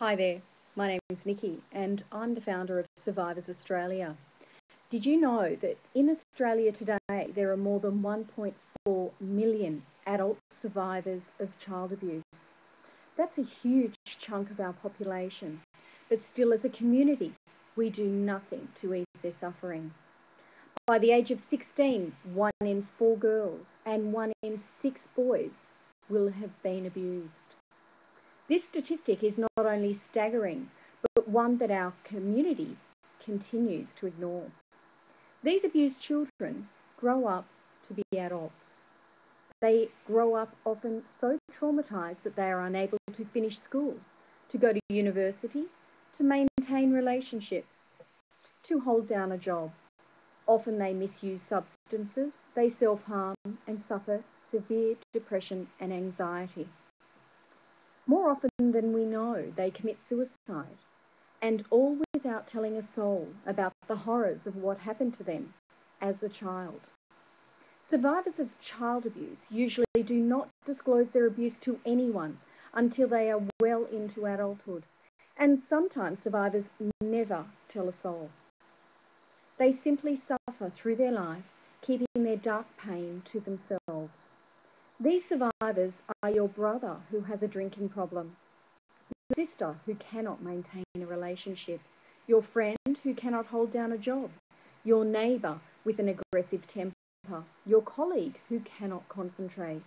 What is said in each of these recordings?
Hi there, my name is Nikki and I'm the founder of Survivors Australia. Did you know that in Australia today there are more than 1.4 million adult survivors of child abuse? That's a huge chunk of our population, but still as a community we do nothing to ease their suffering. By the age of 16, 1 in 4 girls and 1 in 6 boys will have been abused. This statistic is not only staggering, but one that our community continues to ignore. These abused children grow up to be adults. They grow up often so traumatised that they are unable to finish school, to go to university, to maintain relationships, to hold down a job. Often they misuse substances, they self-harm and suffer severe depression and anxiety. More often than we know, they commit suicide, and all without telling a soul about the horrors of what happened to them as a child. Survivors of child abuse usually do not disclose their abuse to anyone until they are well into adulthood, and sometimes survivors never tell a soul. They simply suffer through their life, keeping their dark pain to themselves. These survivors are your brother who has a drinking problem, your sister who cannot maintain a relationship, your friend who cannot hold down a job, your neighbour with an aggressive temper, your colleague who cannot concentrate.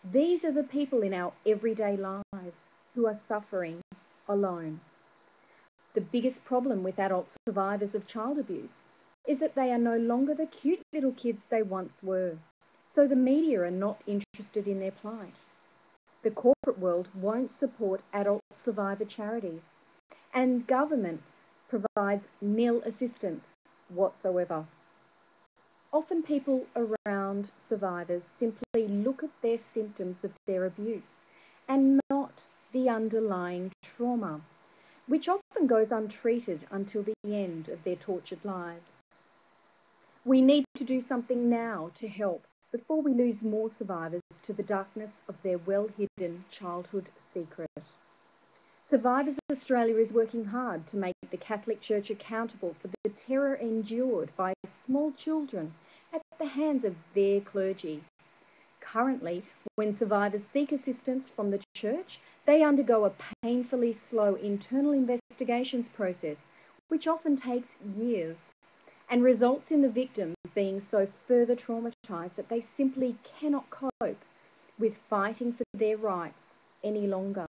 These are the people in our everyday lives who are suffering alone. The biggest problem with adult survivors of child abuse is that they are no longer the cute little kids they once were. So the media are not interested in their plight. The corporate world won't support adult survivor charities, and government provides nil assistance whatsoever. Often people around survivors simply look at their symptoms of their abuse and not the underlying trauma, which often goes untreated until the end of their tortured lives. We need to do something now to help before we lose more survivors to the darkness of their well-hidden childhood secret. Survivors Australia is working hard to make the Catholic Church accountable for the terror endured by small children at the hands of their clergy. Currently, when survivors seek assistance from the Church, they undergo a painfully slow internal investigations process, which often takes years, and results in the victim being so further traumatised that they simply cannot cope with fighting for their rights any longer.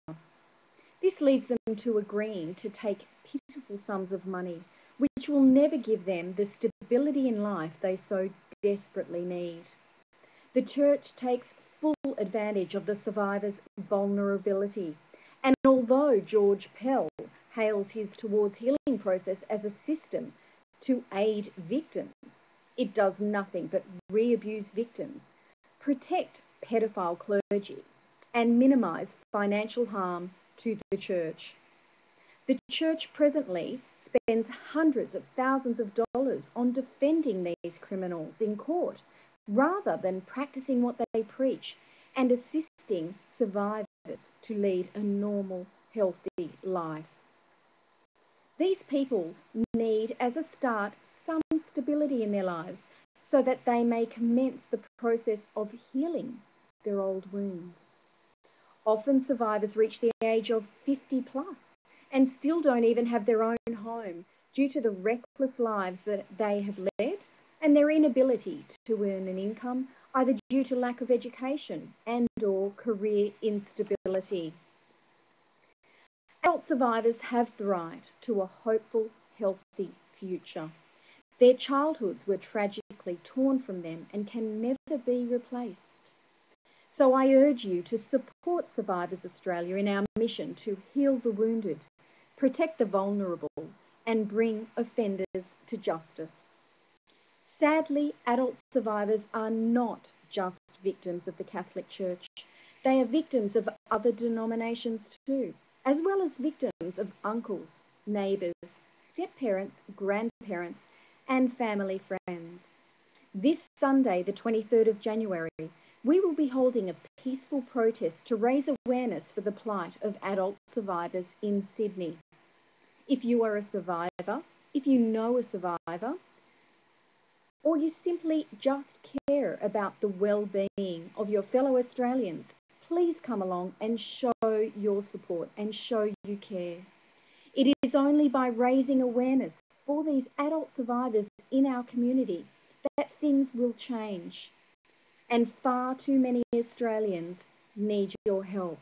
This leads them to agreeing to take pitiful sums of money, which will never give them the stability in life they so desperately need. The Church takes full advantage of the survivor's vulnerability, and although George Pell hails his Towards Healing process as a system to aid victims, it does nothing but re-abuse victims, protect pedophile clergy, and minimise financial harm to the Church. The Church presently spends hundreds of thousands of dollars on defending these criminals in court, rather than practicing what they preach and assisting survivors to lead a normal, healthy life. These people need, as a start, some stability in their lives so that they may commence the process of healing their old wounds. Often survivors reach the age of 50 plus and still don't even have their own home due to the reckless lives that they have led and their inability to earn an income, either due to lack of education and/or career instability. Adult survivors have the right to a hopeful, healthy future. Their childhoods were tragically torn from them and can never be replaced. So I urge you to support Survivors Australia in our mission to heal the wounded, protect the vulnerable, and bring offenders to justice. Sadly, adult survivors are not just victims of the Catholic Church. They are victims of other denominations too, as well as victims of uncles, neighbours, step-parents, grandparents, and family friends. This Sunday, the 23rd of January, we will be holding a peaceful protest to raise awareness for the plight of adult survivors in Sydney. If you are a survivor, if you know a survivor, or you simply just care about the well-being of your fellow Australians, please come along and show your support and show you care. It is only by raising awareness for these adult survivors in our community that things will change. And far too many Australians need your help.